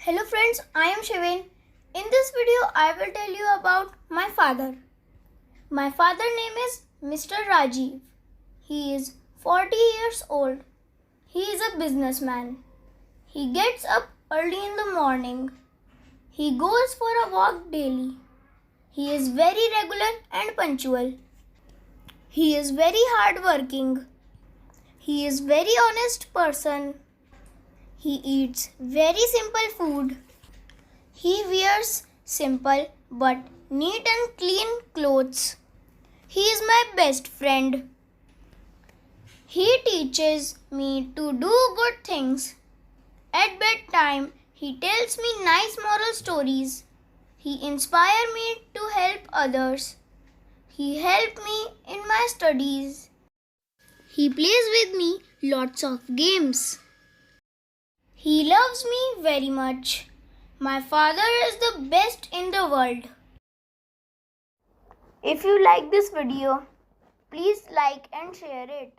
Hello friends, I am Shivin. In this video, I will tell you about my father. My father's name is Mr. Rajiv. He is 40 years old. He is a businessman. He gets up early in the morning. He goes for a walk daily. He is very regular and punctual. He is very hardworking. He is very honest person. He eats very simple food. He wears simple but neat and clean clothes. He is my best friend. He teaches me to do good things. At bedtime, he tells me nice moral stories. He inspires me to help others. He helped me in my studies. He plays with me lots of games. He loves me very much. My father is the best in the world. If you like this video, please like and share it.